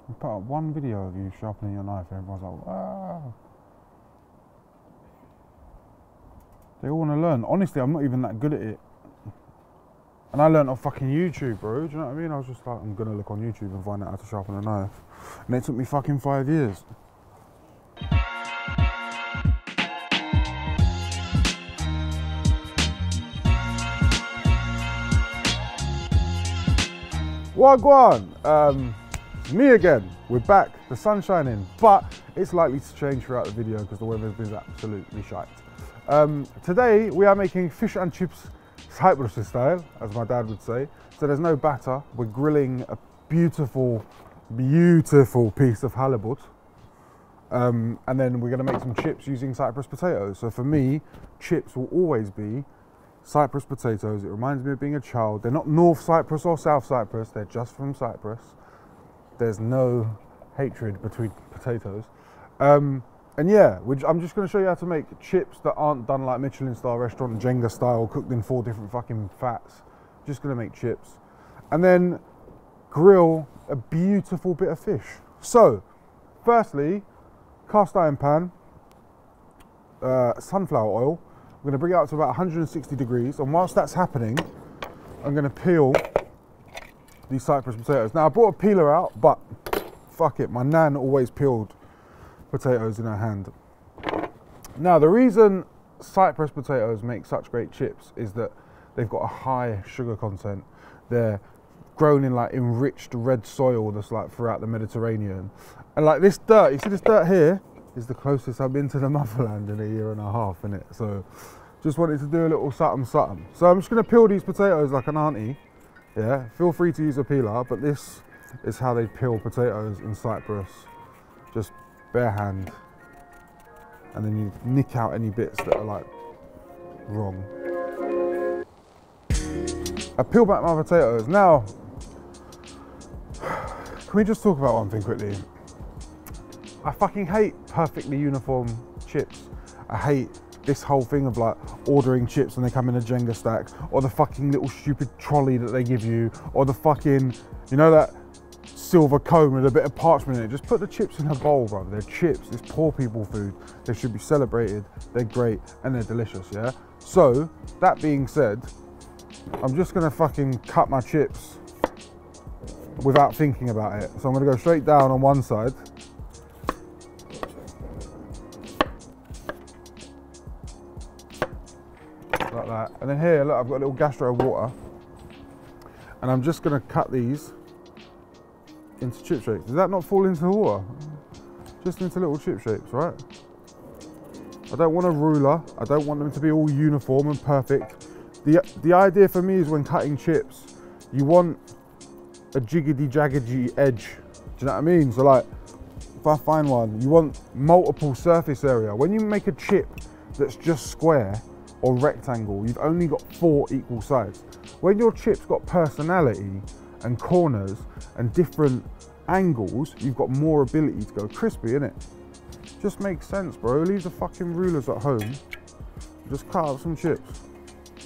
You put up one video of you sharpening your knife and everyone's like, wow. They all want to learn. Honestly, I'm not even that good at it. And I learned on fucking YouTube, bro. Do you know what I mean? I was just like, I'm gonna look on YouTube and find out how to sharpen a knife. And it took me fucking 5 years. Wagwan! Me again. We're back. The sun's shining, but it's likely to change throughout the video because the weather's been absolutely shite. Today we are making fish and chips Cyprus style, as my dad would say. So there's no batter. We're grilling a beautiful, beautiful piece of halibut. And then we're gonna make some chips using Cyprus potatoes. So for me, chips will always be Cyprus potatoes. It reminds me of being a child. They're not North Cyprus or South Cyprus, they're just from Cyprus. There's no hatred between potatoes. And yeah, I'm just gonna show you how to make chips that aren't done like Michelin star restaurant, Jenga style, cooked in 4 different fucking fats. Just gonna make chips. And then grill a beautiful bit of fish. So, firstly, cast iron pan, sunflower oil. I'm gonna bring it up to about 160 degrees. And whilst that's happening, I'm gonna peel these Cyprus potatoes. Now I brought a peeler out, but fuck it, my nan always peeled potatoes in her hand. Now the reason Cyprus potatoes make such great chips is that they've got a high sugar content. They're grown in like enriched red soil that's like throughout the Mediterranean. And like this dirt, you see this dirt here, is the closest I've been to the motherland in a year and a half, innit? So just wanted to do a little something something. So I'm just gonna peel these potatoes like an auntie. Yeah, feel free to use a peeler, but this is how they peel potatoes in Cyprus. Just bare hand. And then you nick out any bits that are like wrong. I peel back my potatoes. Now, can we just talk about one thing quickly? I fucking hate perfectly uniform chips. I hate this whole thing of like ordering chips and they come in a Jenga stacks, or the fucking little stupid trolley that they give you, or the fucking, you know, that silver cone with a bit of parchment in it. Just put the chips in a bowl, bro. They're chips. It's poor people food. They should be celebrated. They're great and they're delicious, yeah? So, that being said, I'm just gonna fucking cut my chips without thinking about it. So I'm gonna go straight down on one side. Like that. And then here, look, I've got a little gastro water. And I'm just gonna cut these into chip shapes. Does that not fall into the water? Just into little chip shapes, right? I don't want a ruler. I don't want them to be all uniform and perfect. The idea for me is when cutting chips, you want a jiggedy jaggedy edge. Do you know what I mean? So like, if I find one, you want multiple surface area. When you make a chip that's just square or rectangle, you've only got 4 equal sides. When your chip's got personality and corners and different angles, you've got more ability to go crispy, innit? Just makes sense, bro. Leave the fucking rulers at home. Just cut up some chips.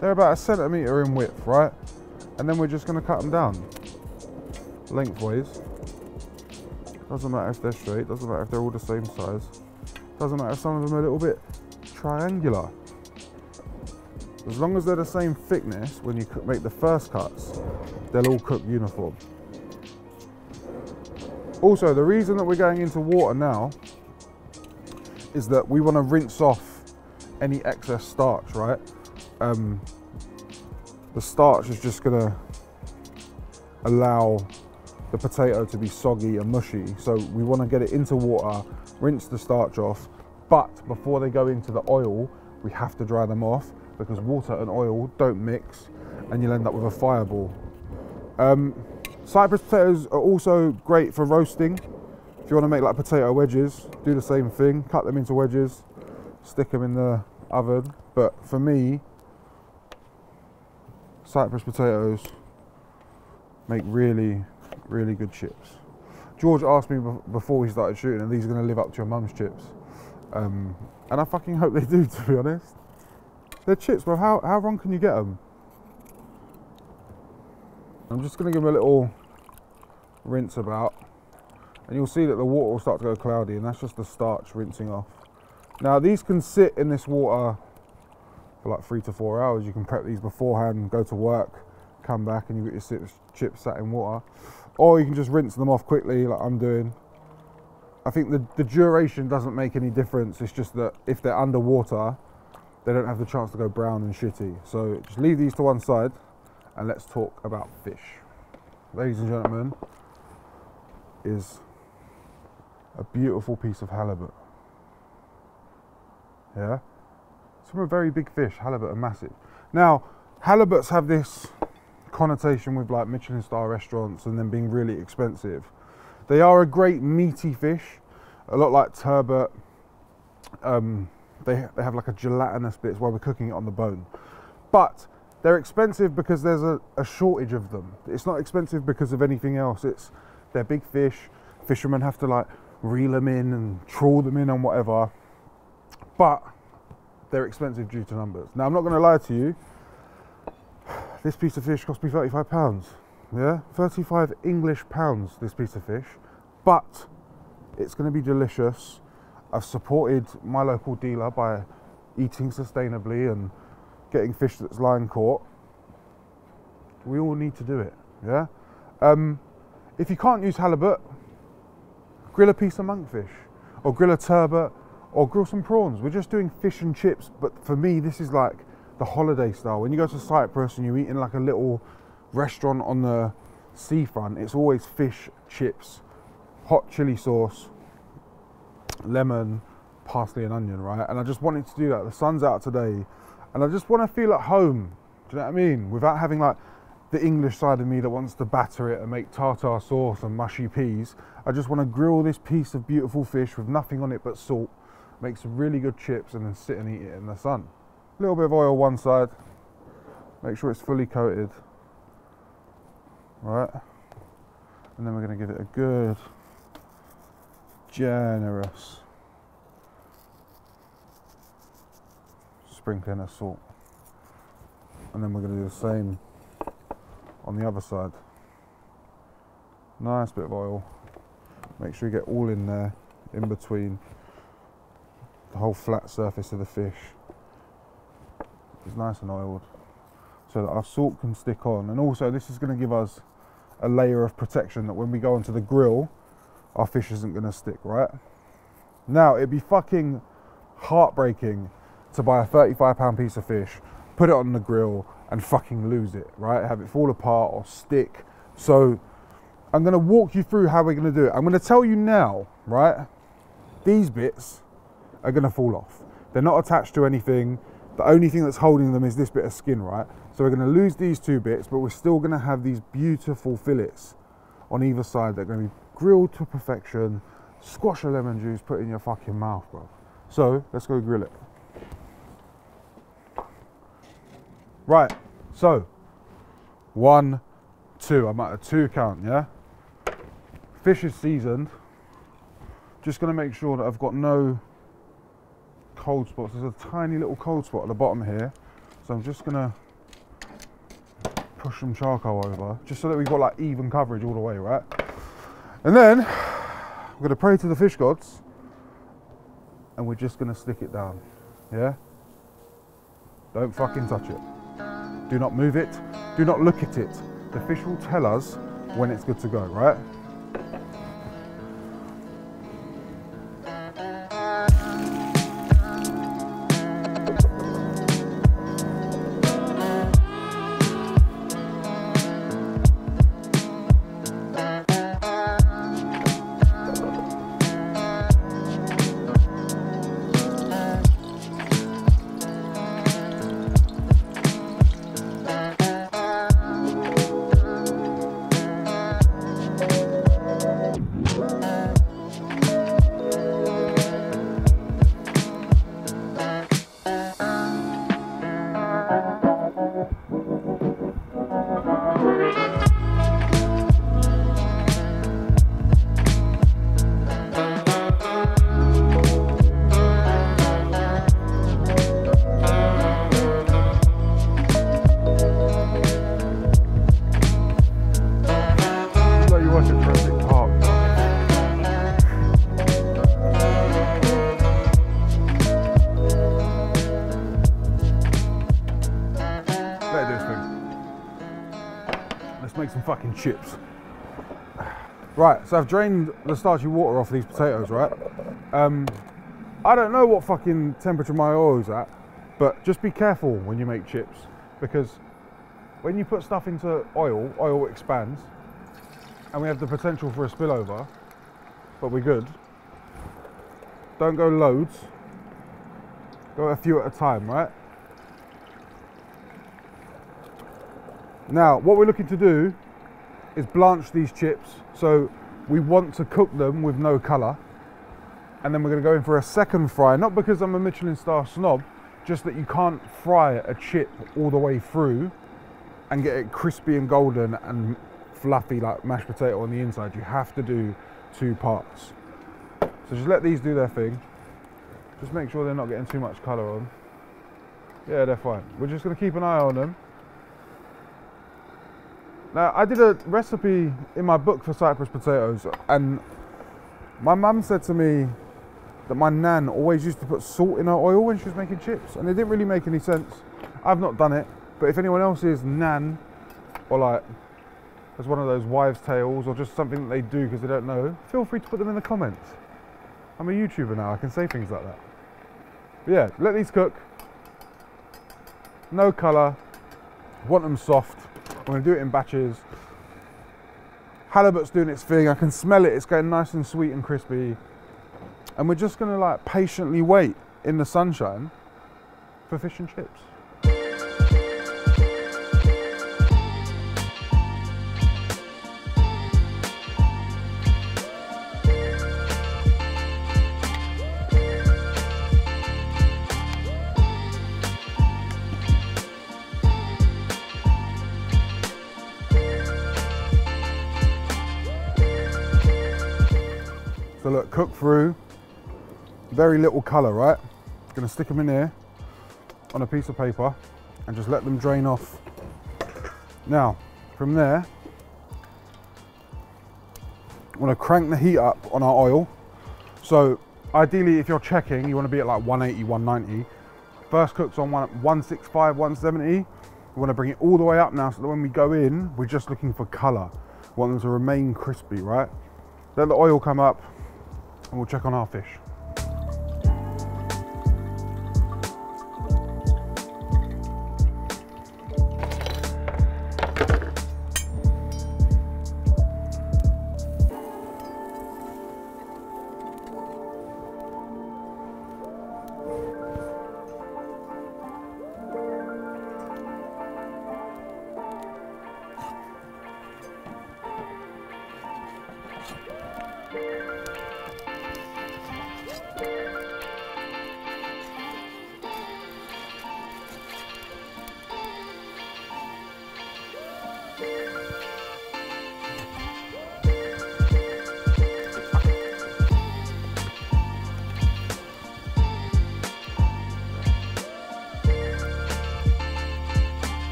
They're about 1 centimetre in width, right? And then we're just gonna cut them down lengthways. Doesn't matter if they're straight, doesn't matter if they're all the same size. Doesn't matter if some of them are a little bit triangular. As long as they're the same thickness, when you make the first cuts, they'll all cook uniform. Also, the reason that we're going into water now is that we want to rinse off any excess starch, right? The starch is just gonna allow the potato to be soggy and mushy. So we want to get it into water, rinse the starch off, but before they go into the oil, we have to dry them off, because water and oil don't mix and you'll end up with a fireball. Cyprus potatoes are also great for roasting. If you want to make like potato wedges, do the same thing, cut them into wedges, stick them in the oven. But for me, Cyprus potatoes make really, really good chips. George asked me before we started shooting, are these going to live up to your mum's chips? And I fucking hope they do, to be honest. They're chips, bro. How wrong can you get them? I'm just going to give them a little rinse about. and you'll see that the water will start to go cloudy, and that's just the starch rinsing off. Now these can sit in this water for like 3 to 4 hours. You can prep these beforehand, go to work, come back, and you've got your chips sat in water. Or you can just rinse them off quickly like I'm doing. I think the duration doesn't make any difference. It's just that if they're underwater, they don't have the chance to go brown and shitty. So just leave these to one side and let's talk about fish. Ladies and gentlemen, is a beautiful piece of halibut. Yeah? It's from a very big fish. Halibut are massive. Now, halibuts have this connotation with like Michelin star restaurants and them being really expensive. They are a great meaty fish, a lot like turbot. They have like a gelatinous bit while we're cooking it on the bone. But they're expensive because there's a shortage of them. It's not expensive because of anything else. They're big fish. Fishermen have to like reel them in and trawl them in and whatever. But they're expensive due to numbers. Now I'm not going to lie to you. This piece of fish cost me £35. Yeah, 35 English pounds, this piece of fish, but it's going to be delicious. I've supported my local dealer by eating sustainably and getting fish that's line caught. We all need to do it, yeah? If you can't use halibut, grill a piece of monkfish, or grill a turbot, or grill some prawns. We're just doing fish and chips, but for me, this is like the holiday style. When you go to Cyprus and you eat in like a little restaurant on the seafront, it's always fish, chips, hot chili sauce, lemon, parsley and onion, right? And I just wanted to do that. The sun's out today and I just want to feel at home, do you know what I mean? Without having like the English side of me that wants to batter it and make tartar sauce and mushy peas. I just want to grill this piece of beautiful fish with nothing on it but salt, make some really good chips and then sit and eat it in the sun. A little bit of oil one side, make sure it's fully coated. Right, and then we're going to give it a good, generous sprinkling of salt, and then we're going to do the same on the other side. Nice bit of oil. Make sure you get all in there, in between the whole flat surface of the fish. It's nice and oiled, so that our salt can stick on, and also this is going to give us a layer of protection that when we go onto the grill, our fish isn't going to stick, right? Now, it'd be fucking heartbreaking to buy a £35 piece of fish, put it on the grill and fucking lose it, right? Have it fall apart or stick. So I'm going to walk you through how we're going to do it. I'm going to tell you now, right? These bits are going to fall off. They're not attached to anything. The only thing that's holding them is this bit of skin, right? So we're going to lose these two bits, but we're still going to have these beautiful fillets on either side. They're going to be grilled to perfection. Squash of lemon juice, put it in your fucking mouth, bro. So let's go grill it. Right, so 1, 2, I'm at a 2 count, yeah? Fish is seasoned. Just going to make sure that I've got no cold spots. There's a tiny little cold spot at the bottom here, so I'm just gonna push some charcoal over just so that we've got like even coverage all the way, right? And then I'm gonna pray to the fish gods and we're just gonna stick it down. Yeah, don't fucking touch it, do not move it, do not look at it. The fish will tell us when it's good to go, right? fucking chips. Right, so I've drained the starchy water off these potatoes, right? I don't know what fucking temperature my oil is at, but just be careful when you make chips, because when you put stuff into oil, oil expands, and we have the potential for a spillover, but we're good. Don't go loads, go a few at a time, right? Now, what we're looking to do is blanch these chips, so we want to cook them with no colour, and then we're going to go in for a second fry, not because I'm a Michelin star snob, just that you can't fry a chip all the way through and get it crispy and golden and fluffy like mashed potato on the inside. You have to do 2 parts. So just let these do their thing. Just make sure they're not getting too much colour on. Yeah, they're fine. We're just going to keep an eye on them. Now, I did a recipe in my book for Cyprus potatoes, and my mum said to me that my nan always used to put salt in her oil when she was making chips, and it didn't really make any sense. I've not done it, but if anyone else's nan, or like, as one of those wives' tales, or just something that they do because they don't know, feel free to put them in the comments. I'm a YouTuber now, I can say things like that. But yeah, let these cook. No colour, want them soft. I'm going to do it in batches. Halibut's doing its thing. I can smell it. It's getting nice and sweet and crispy. And we're just going to like patiently wait in the sunshine for fish and chips. So look, cook through, very little colour, right? Gonna stick them in here on a piece of paper and just let them drain off. Now, from there, I wanna crank the heat up on our oil. So ideally, if you're checking, you wanna be at like 180, 190. First cook's on 165, 170. We wanna bring it all the way up now so that when we go in, we're just looking for colour. We want them to remain crispy, right? Let the oil come up, and we'll check on our fish.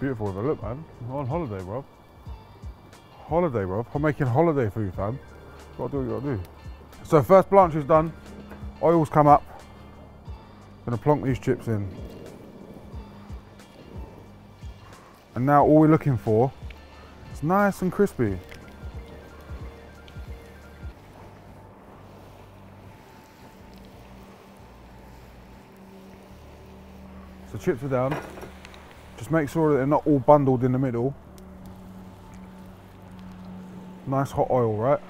Beautiful with a look, man. I'm on holiday, bro. Holiday, bro. I'm making holiday food, fam. Gotta do what you gotta do. So first blanch is done. Oil's come up. Gonna plonk these chips in. And now all we're looking for is nice and crispy. So chips are down. Just make sure that they're not all bundled in the middle. Nice hot oil, right?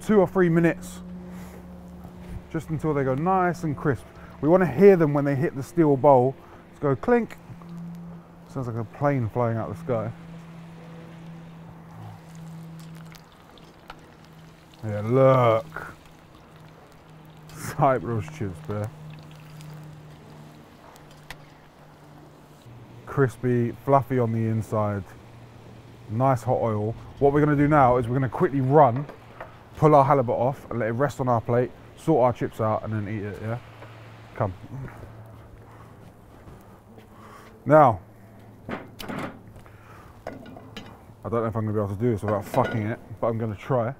2 or 3 minutes, just until they go nice and crisp. We want to hear them when they hit the steel bowl. Let's go clink. Sounds like a plane flying out of the sky. Yeah, look. Cyprus chips, there. Crispy, fluffy on the inside, nice hot oil. What we're going to do now is we're going to quickly run, pull our halibut off and let it rest on our plate, sort our chips out and then eat it, yeah? Come. Now, I I don't know if I'm going to be able to do this without fucking it, but I'm going to try.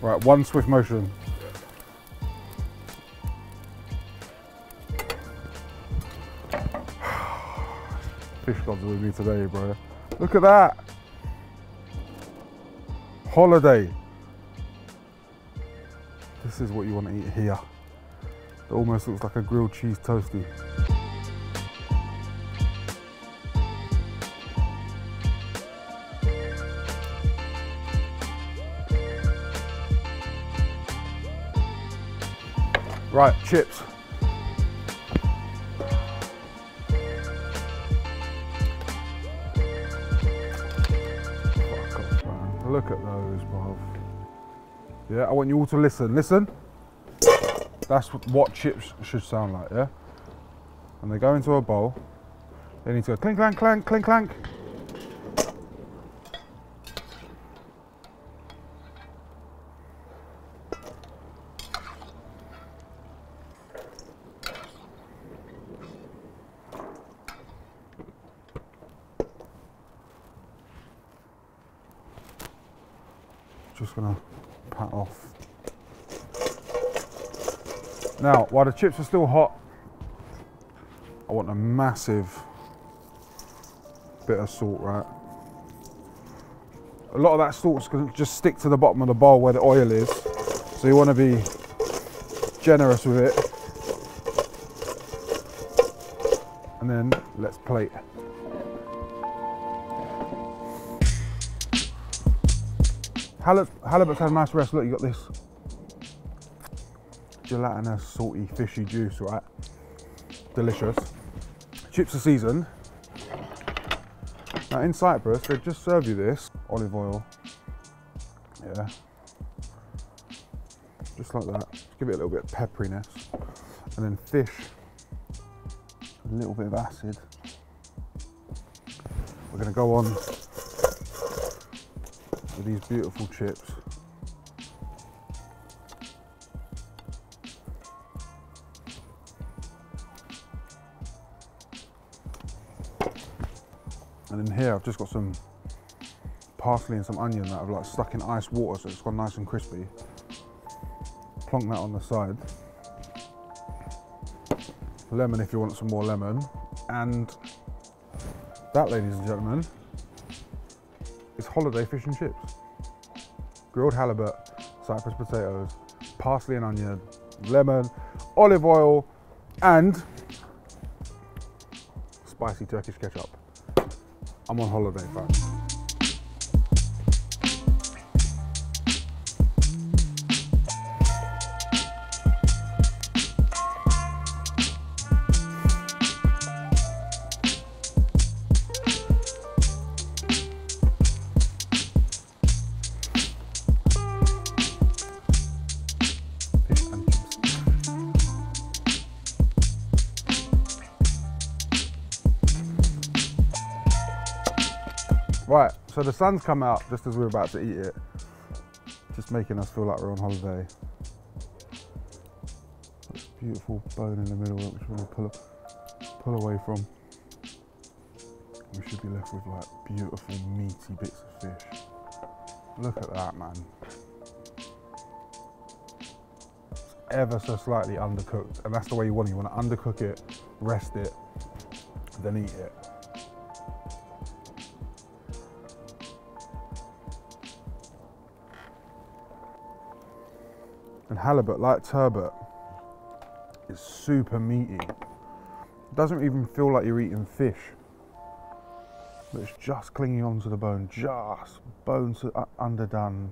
Right, one swift motion. Fish gods with me today, bro. Look at that. Holiday. This is what you want to eat here. It almost looks like a grilled cheese toastie. Right, chips. Fuck off, man. Look at those, bruv. Yeah, I want you all to listen. Listen. That's what chips should sound like, yeah? And they go into a bowl. They need to go clink, clank, clank, clink, clank. Just gonna pat off. Now, while the chips are still hot, I want a massive bit of salt, right? A lot of that salt's gonna just stick to the bottom of the bowl where the oil is. So you wanna be generous with it. And then let's plate. Halibut's had a nice rest. Look, you got this gelatinous, salty, fishy juice, right? Delicious. Chips are seasoned. Now in Cyprus, they just serve you this olive oil. Yeah. Just like that. Just give it a little bit of pepperiness. And then fish. A little bit of acid. We're gonna go on with these beautiful chips. And in here I've just got some parsley and some onion that I've like stuck in ice water so it's gone nice and crispy. Plonk that on the side. Lemon if you want some more lemon. And that, ladies and gentlemen, is holiday fish and chips. Grilled halibut, Cyprus potatoes, parsley and onion, lemon, olive oil, and spicy Turkish ketchup. I'm on holiday, fam. Right, so the sun's come out just as we're about to eat it, just making us feel like we're on holiday. This beautiful bone in the middle, which we're gonna pull away from. We should be left with like beautiful meaty bits of fish. Look at that, man. It's ever so slightly undercooked, and that's the way you want it. You want to undercook it, rest it, then eat it. And halibut, like turbot, is super meaty. It doesn't even feel like you're eating fish. But it's just clinging onto the bone, just bones underdone.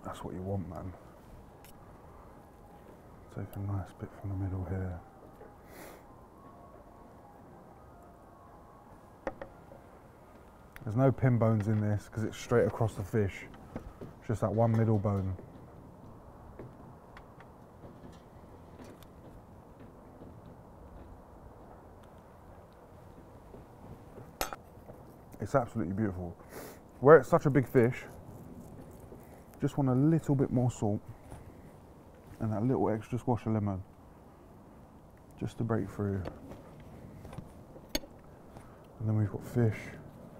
That's what you want, man. Take a nice bit from the middle here. There's no pin bones in this because it's straight across the fish. Just that one middle bone. It's It's absolutely beautiful. Where it's such a big fish, just want a little bit more salt and that little extra squash of lemon just to break through. And then we've got fish,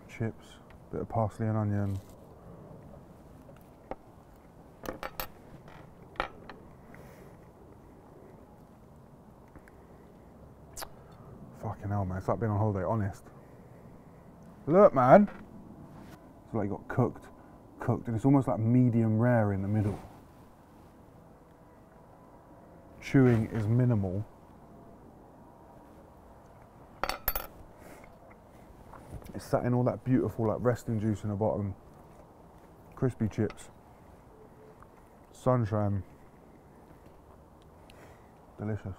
chips, bit of parsley and onion. Fucking hell, man, it's like being on holiday, honest. Look, man. It's like it got cooked, and it's almost like medium rare in the middle. Chewing is minimal. It's sat in all that beautiful like resting juice in the bottom. Crispy chips. Sunshine. Delicious.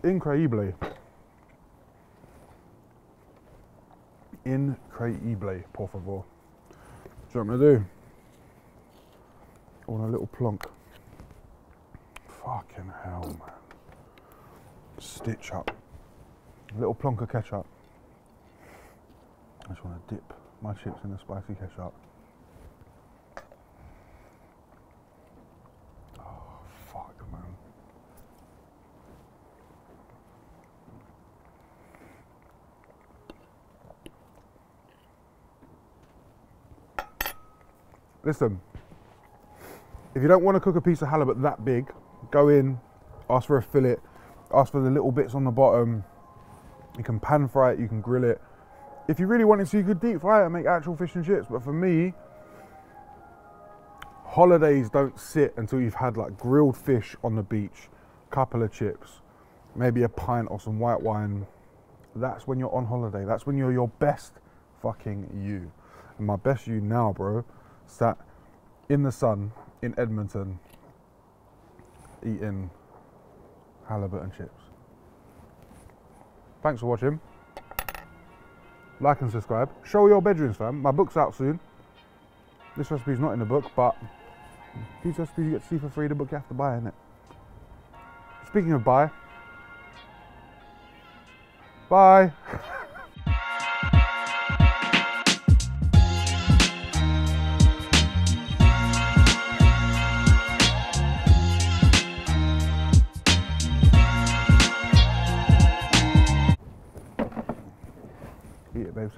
Increíble. Increíble, por favor. Do you know what I'm gonna do? I want a little plonk. Fucking hell, man. Stitch up. A little plonk of ketchup. I just want to dip my chips in the spicy ketchup. Oh, fuck, man. Listen, if you don't want to cook a piece of halibut that big, go in, ask for a fillet, ask for the little bits on the bottom. You can pan fry it, you can grill it. If you really wanted to, you could deep fry it and make actual fish and chips. But for me, holidays don't sit until you've had like grilled fish on the beach, couple of chips, maybe a pint or some white wine. That's when you're on holiday. That's when you're your best fucking you. And my best you now, bro, sat in the sun in Edmonton eating halibut and chips. Thanks for watching. Like and subscribe. Show your bedrooms, fam. My book's out soon. This recipe's not in the book, but these recipes you get to see for free. The book you have to buy, innit? Speaking of buy, bye. Eat it, babes.